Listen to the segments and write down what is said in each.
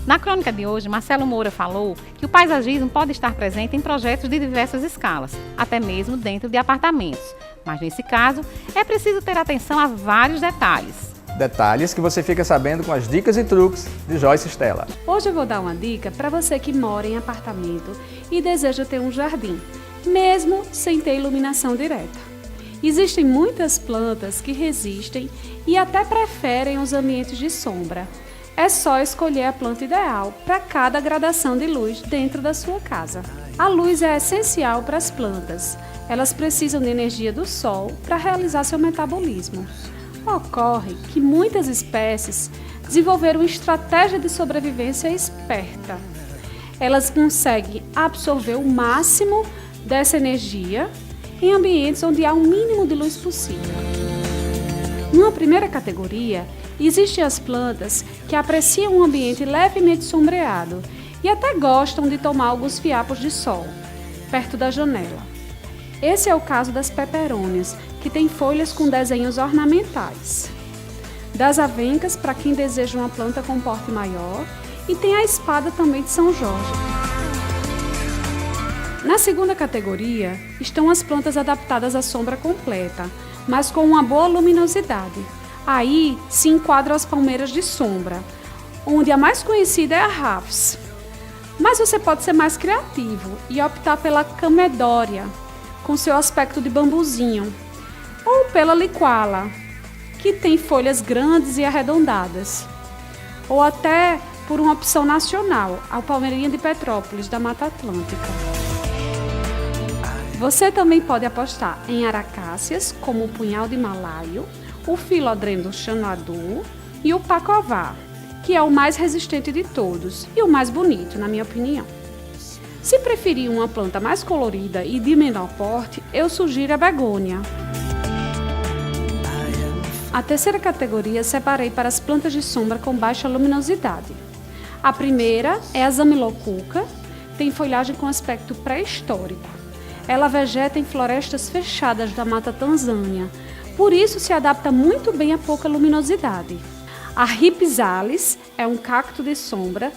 Na crônica de hoje, Marcelo Moura falou que o paisagismo pode estar presente em projetos de diversas escalas, até mesmo dentro de apartamentos. Mas nesse caso, é preciso ter atenção a vários detalhes. Detalhes que você fica sabendo com as dicas e truques de Joyce Stella. Hoje eu vou dar uma dica para você que mora em apartamento e deseja ter um jardim, mesmo sem ter iluminação direta. Existem muitas plantas que resistem e até preferem os ambientes de sombra. É só escolher a planta ideal para cada gradação de luz dentro da sua casa. A luz é essencial para as plantas. Elas precisam de energia do sol para realizar seu metabolismo. Ocorre que muitas espécies desenvolveram uma estratégia de sobrevivência esperta. Elas conseguem absorver o máximo dessa energia em ambientes onde há o mínimo de luz possível. Numa primeira categoria, existem as plantas que apreciam um ambiente levemente sombreado e até gostam de tomar alguns fiapos de sol, perto da janela. Esse é o caso das peperônias, que têm folhas com desenhos ornamentais. Das avencas, para quem deseja uma planta com porte maior, e tem a espada também de São Jorge. Na segunda categoria, estão as plantas adaptadas à sombra completa, mas com uma boa luminosidade. Aí se enquadram as palmeiras de sombra, onde a mais conhecida é a Rapis. Mas você pode ser mais criativo e optar pela Camedória, com seu aspecto de bambuzinho, ou pela Liquala, que tem folhas grandes e arredondadas, ou até por uma opção nacional, a Palmeirinha de Petrópolis, da Mata Atlântica. Você também pode apostar em aracáceas, como o punhal de malaio, o Philodendron Xanadu e o Pacová, que é o mais resistente de todos e o mais bonito, na minha opinião. Se preferir uma planta mais colorida e de menor porte, eu sugiro a begônia. A terceira categoria separei para as plantas de sombra com baixa luminosidade. A primeira é a Zamilocuca, tem folhagem com aspecto pré-histórico. Ela vegeta em florestas fechadas da Mata Tanzânia, por isso se adapta muito bem a pouca luminosidade. A Rhipisalis é um cacto de sombra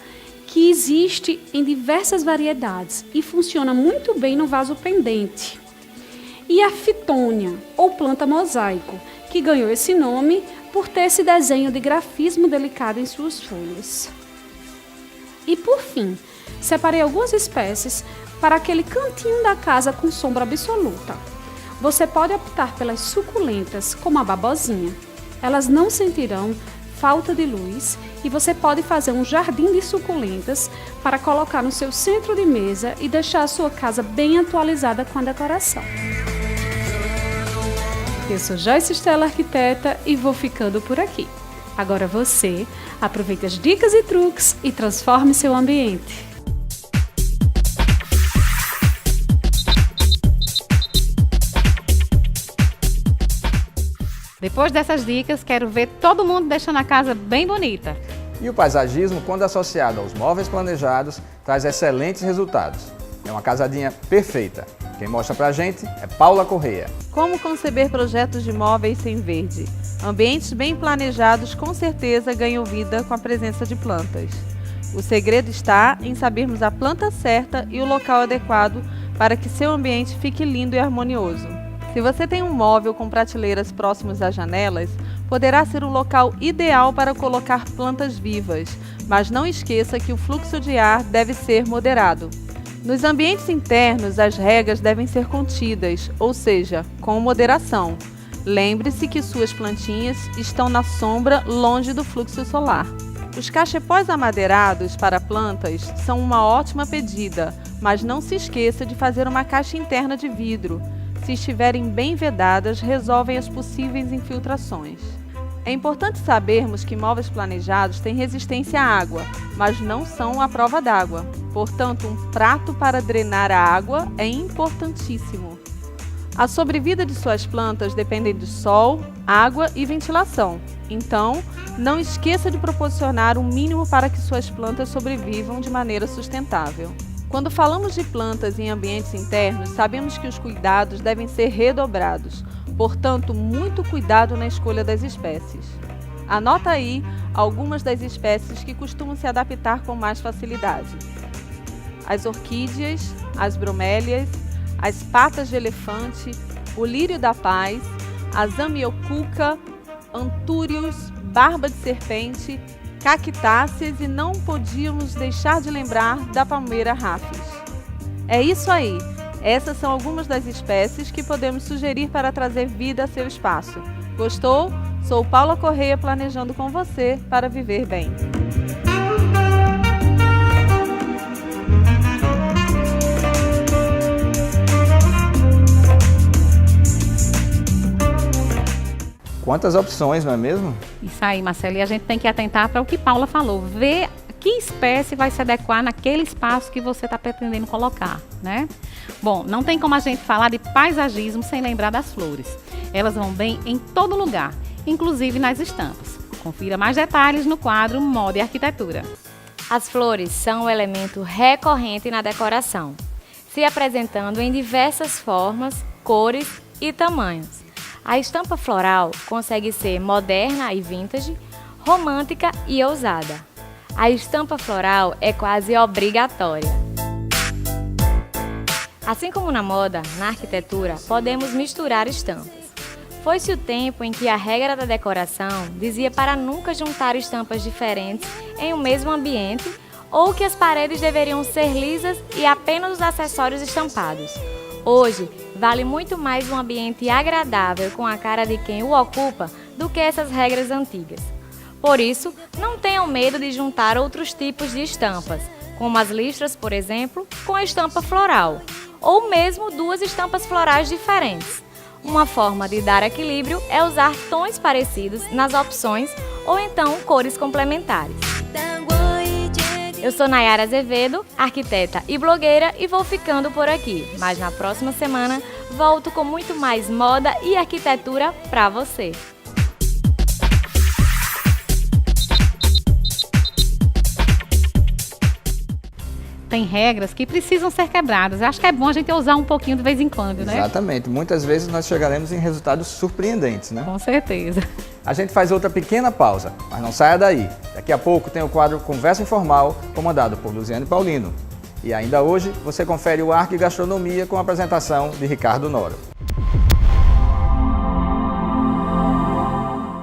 que existe em diversas variedades e funciona muito bem no vaso pendente. E a Fitônia, ou planta mosaico, que ganhou esse nome por ter esse desenho de grafismo delicado em suas folhas. E por fim, separei algumas espécies para aquele cantinho da casa com sombra absoluta. Você pode optar pelas suculentas, como a babosinha. Elas não sentirão falta de luz e você pode fazer um jardim de suculentas para colocar no seu centro de mesa e deixar a sua casa bem atualizada com a decoração. Eu sou Joyce Stella, arquiteta, e vou ficando por aqui. Agora você, aproveite as dicas e truques e transforme seu ambiente. Depois dessas dicas, quero ver todo mundo deixando a casa bem bonita. E o paisagismo, quando associado aos móveis planejados, traz excelentes resultados. É uma casadinha perfeita. Quem mostra pra gente é Paula Correia. Como conceber projetos de móveis sem verde? Ambientes bem planejados com certeza ganham vida com a presença de plantas. O segredo está em sabermos a planta certa e o local adequado para que seu ambiente fique lindo e harmonioso. Se você tem um móvel com prateleiras próximos às janelas, poderá ser o local ideal para colocar plantas vivas, mas não esqueça que o fluxo de ar deve ser moderado. Nos ambientes internos, as regas devem ser contidas, ou seja, com moderação. Lembre-se que suas plantinhas estão na sombra, longe do fluxo solar. Os cachepós amadeirados para plantas são uma ótima pedida, mas não se esqueça de fazer uma caixa interna de vidro. Se estiverem bem vedadas, resolvem as possíveis infiltrações. É importante sabermos que móveis planejados têm resistência à água, mas não são à prova d'água. Portanto, um prato para drenar a água é importantíssimo. A sobrevida de suas plantas depende de sol, água e ventilação. Então, não esqueça de proporcionar o mínimo para que suas plantas sobrevivam de maneira sustentável. Quando falamos de plantas em ambientes internos, sabemos que os cuidados devem ser redobrados. Portanto, muito cuidado na escolha das espécies. Anota aí algumas das espécies que costumam se adaptar com mais facilidade: as orquídeas, as bromélias, as patas de elefante, o lírio da paz, a zamioculca, antúrios, barba de serpente, cactáceas e não podíamos deixar de lembrar da palmeira rafis. É isso aí! Essas são algumas das espécies que podemos sugerir para trazer vida a seu espaço. Gostou? Sou Paula Correia, planejando com você para viver bem. Quantas opções, não é mesmo? Isso aí, Marcelo, e a gente tem que atentar para o que Paula falou, ver que espécie vai se adequar naquele espaço que você está pretendendo colocar, né? Bom, não tem como a gente falar de paisagismo sem lembrar das flores. Elas vão bem em todo lugar, inclusive nas estampas. Confira mais detalhes no quadro Moda e Arquitetura. As flores são um elemento recorrente na decoração, se apresentando em diversas formas, cores e tamanhos. A estampa floral consegue ser moderna e vintage, romântica e ousada. A estampa floral é quase obrigatória. Assim como na moda, na arquitetura, podemos misturar estampas. Foi-se o tempo em que a regra da decoração dizia para nunca juntar estampas diferentes em um mesmo ambiente ou que as paredes deveriam ser lisas e apenas os acessórios estampados. Hoje, vale muito mais um ambiente agradável com a cara de quem o ocupa do que essas regras antigas. Por isso, não tenham medo de juntar outros tipos de estampas, como as listras, por exemplo, com a estampa floral, ou mesmo duas estampas florais diferentes. Uma forma de dar equilíbrio é usar tons parecidos nas opções ou então cores complementares. Eu sou Nayara Azevedo, arquiteta e blogueira, e vou ficando por aqui. Mas na próxima semana volto com muito mais moda e arquitetura para você. Tem regras que precisam ser quebradas. Acho que é bom a gente usar um pouquinho de vez em quando, né? Exatamente. Muitas vezes nós chegaremos em resultados surpreendentes, né? Com certeza. A gente faz outra pequena pausa, mas não saia daí. Daqui a pouco tem o quadro Conversa Informal, comandado por Luziane Paulino. E ainda hoje você confere o Arque Gastronomia com a apresentação de Ricardo Noro.